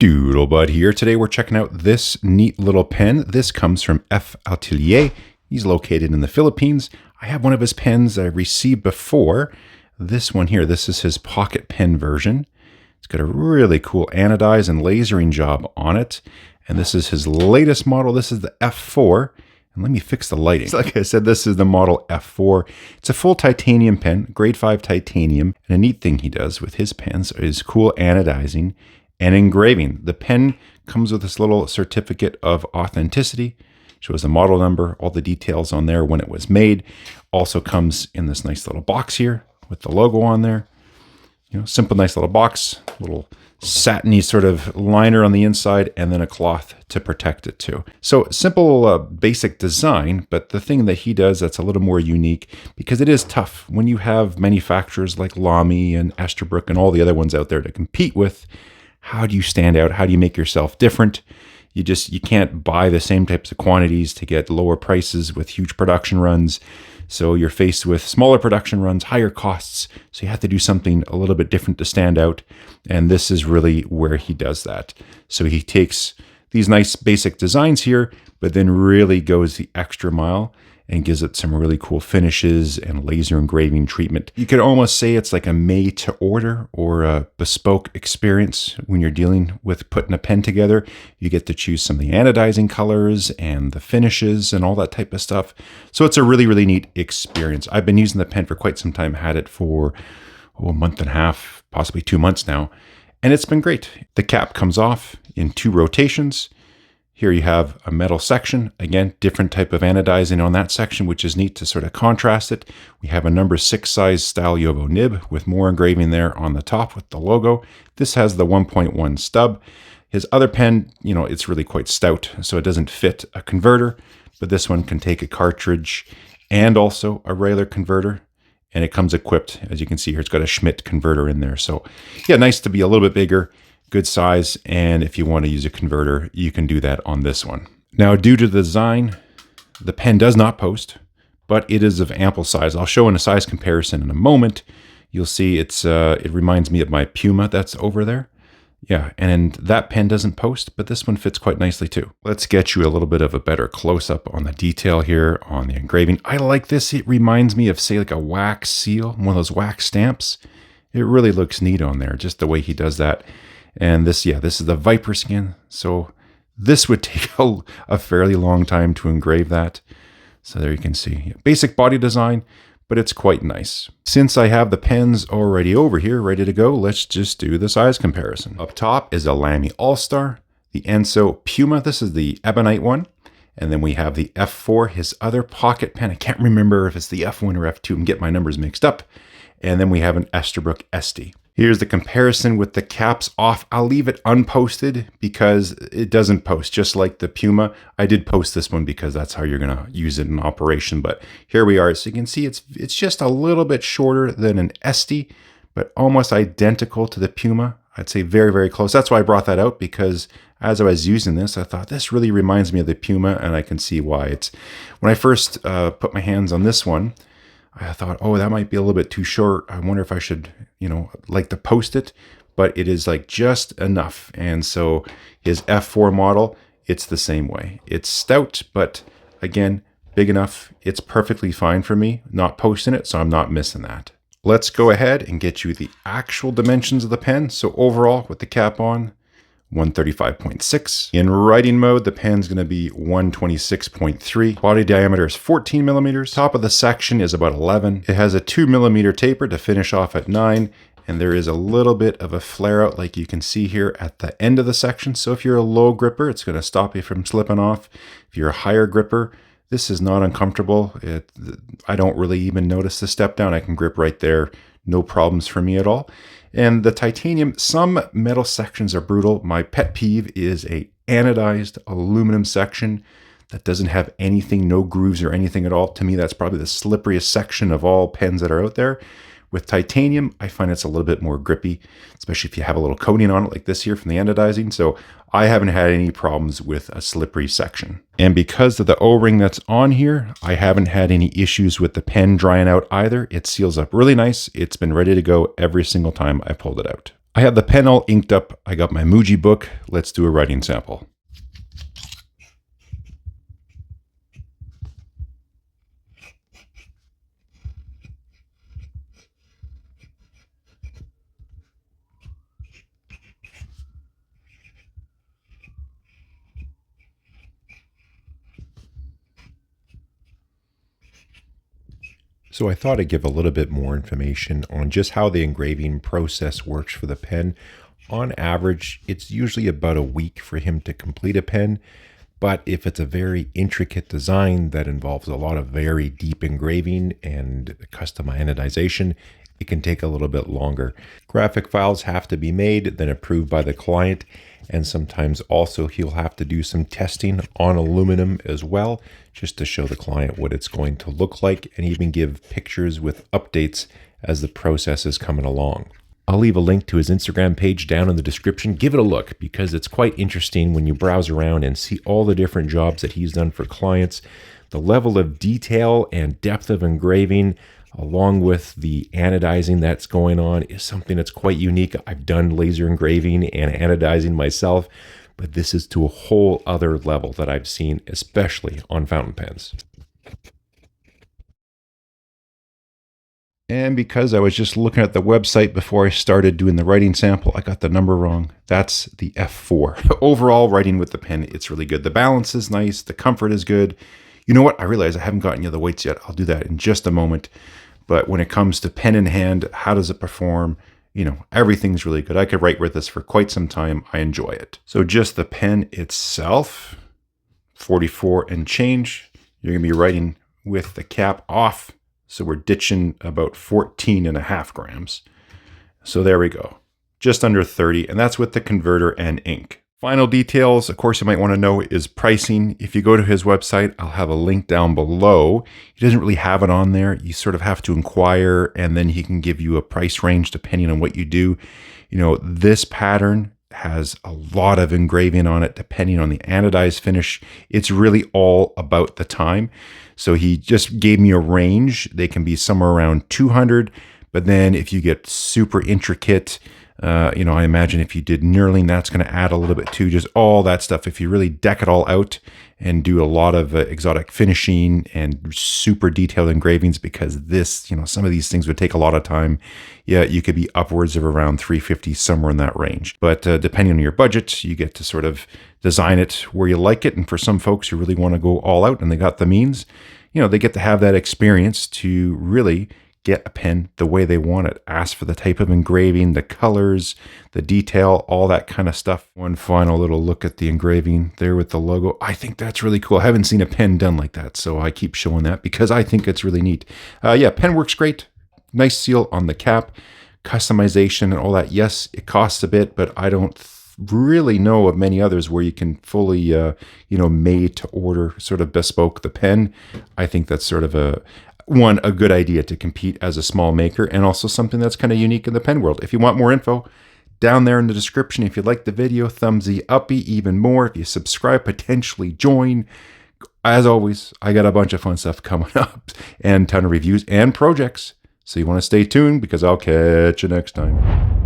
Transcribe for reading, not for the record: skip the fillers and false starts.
Doodlebud here. Today we're checking out this neat little pen. This comes from Atelier. He's located in the Philippines. I have one of his pens I received before. This one here, this is his pocket pen version. It's got a really cool anodize and lasering job on it. And this is his latest model. This is the F4. And let me fix the lighting. So like I said, this is the model F4. It's a full titanium pen, grade 5 titanium. And a neat thing he does with his pens is cool anodizing and engraving. The pen comes with this little certificate of authenticity. Shows the model number, all the details on there, when it was made. Also comes in this nice little box here with the logo on there. You know, simple, nice little box, little satiny sort of liner on the inside, and then a cloth to protect it too. So simple, basic design, but the thing that he does that's a little more unique, because it is tough when you have manufacturers like Lamy and Esterbrook and all the other ones out there to compete with. How do you stand out? How do you make yourself different? You can't buy the same types of quantities to get lower prices with huge production runs. So you're faced with smaller production runs, higher costs. So you have to do something a little bit different to stand out. And this is really where he does that. So he takes these nice basic designs here, but then really goes the extra mile and gives it some really cool finishes and laser engraving treatment. You could almost say it's like a made to order or a bespoke experience when you're dealing with putting a pen together. You get to choose some of the anodizing colors and the finishes and all that type of stuff. So it's a really, really neat experience. I've been using the pen for quite some time, had it for a month and a half, possibly 2 months now, and it's been great. The cap comes off in 2 rotations. Here you have a metal section, again, different type of anodizing on that section, which is neat to sort of contrast it. We have a number 6 size style Yovo nib with more engraving there on the top with the logo. This has the 1.1 stub. His other pen, you know, it's really quite stout, so it doesn't fit a converter, but this one can take a cartridge and also a regular converter, and it comes equipped. As you can see here, it's got a Schmidt converter in there. So yeah, nice to be a little bit bigger. Good size, and if you want to use a converter, you can do that on this one. Now, due to the design, the pen does not post, but it is of ample size. I'll show in a size comparison in a moment. You'll see it reminds me of my Puma that's over there. Yeah, and that pen doesn't post, but this one fits quite nicely too. Let's get you a little bit of a better close-up on the detail here on the engraving. I like this. It reminds me of, say, like a wax seal, one of those wax stamps. It really looks neat on there, just the way he does that. And this is the Viper skin. So this would take a fairly long time to engrave that. So there you can see basic body design, but it's quite nice. Since I have the pens already over here, ready to go, let's just do the size comparison. Up top is a Lamy All-Star, the Ensso Puma. This is the Ebonite one. And then we have the F4, his other pocket pen. I can't remember if it's the F1 or F2 and get my numbers mixed up. And then we have an Esterbrook SD. Here's the comparison with the caps off. I'll leave it unposted because it doesn't post, just like the Puma. I did post this one because that's how you're going to use it in operation. But here we are. So you can see it's just a little bit shorter than an SD, but almost identical to the Puma. I'd say very, very close. That's why I brought that out, because as I was using this, I thought this really reminds me of the Puma, and I can see why. When I first put my hands on this one, I thought, oh, that might be a little bit too short. I wonder if I should, like to post it, but it is like just enough. And so his F4 model, it's the same way. It's stout, but again, big enough. It's perfectly fine for me, not posting it, so I'm not missing that. Let's go ahead and get you the actual dimensions of the pen. So overall, with the cap on, 135.6. In writing mode, the pen's going to be 126.3. Body diameter is 14 millimeters. Top of the section is about 11. It has a 2 millimeter taper to finish off at 9. And there is a little bit of a flare out, like you can see here at the end of the section. So if you're a low gripper, it's going to stop you from slipping off. If you're a higher gripper, this is not uncomfortable. I don't really even notice the step down. I can grip right there. No problems for me at all. And the titanium, some metal sections are brutal. My pet peeve is a anodized aluminum section that doesn't have anything, no grooves or anything at all. To me, that's probably the slipperiest section of all pens that are out there. With titanium, I find it's a little bit more grippy, especially if you have a little coating on it like this here from the anodizing. So I haven't had any problems with a slippery section. And because of the O-ring that's on here, I haven't had any issues with the pen drying out either. It seals up really nice. It's been ready to go every single time I pulled it out. I have the pen all inked up. I got my Muji book. Let's do a writing sample. So I thought I'd give a little bit more information on just how the engraving process works for the pen. On average, it's usually about a week for him to complete a pen. But if it's a very intricate design that involves a lot of very deep engraving and custom anodization, it can take a little bit longer. Graphic files have to be made, then approved by the client, and sometimes also he'll have to do some testing on aluminum as well, just to show the client what it's going to look like, and even give pictures with updates as the process is coming along. I'll leave a link to his Instagram page down in the description. Give it a look because it's quite interesting when you browse around and see all the different jobs that he's done for clients. The level of detail and depth of engraving, along with the anodizing that's going on, is something that's quite unique. I've done laser engraving and anodizing myself, but this is to a whole other level that I've seen, especially on fountain pens. And because I was just looking at the website before I started doing the writing sample, I got the number wrong. That's the F4. Overall, writing with the pen, it's really good. The balance is nice. The comfort is good. You know what? I realize I haven't gotten you the weights yet. I'll do that in just a moment. But when it comes to pen in hand, how does it perform? You know, everything's really good. I could write with this for quite some time. I enjoy it. So just the pen itself, 44 and change. You're going to be writing with the cap off. So we're ditching about 14.5 grams. So there we go. Just under 30, and that's with the converter and ink. Final details, of course, you might want to know is pricing. If you go to his website, I'll have a link down below. He doesn't really have it on there. You sort of have to inquire, and then he can give you a price range depending on what you do. You know, this pattern has a lot of engraving on it depending on the anodized finish. It's really all about the time. So he just gave me a range. They can be somewhere around 200, but then if you get super intricate, you know, I imagine if you did knurling, that's going to add a little bit too, just all that stuff. If you really deck it all out and do a lot of exotic finishing and super detailed engravings, because this, you know, some of these things would take a lot of time. Yeah, you could be upwards of around 350, somewhere in that range. But depending on your budget, you get to sort of design it where you like it. And for some folks who really want to go all out and they got the means, you know, they get to have that experience to really get a pen the way they want it. Ask for the type of engraving, the colors, the detail, all that kind of stuff. One final little look at the engraving there with the logo. I think that's really cool. I haven't seen a pen done like that, so I keep showing that because I think it's really neat. Yeah, pen works great. Nice seal on the cap, customization and all that. Yes, it costs a bit, but I don't really know of many others where you can fully, you know, made to order, sort of bespoke the pen. I think that's sort of a good idea to compete as a small maker, and also something that's kind of unique in the pen world. If you want more info, down there in the description. If you like the video, thumbsy uppy, even more. If you subscribe, potentially join. As always, I got a bunch of fun stuff coming up and a ton of reviews and projects. So you want to stay tuned because I'll catch you next time.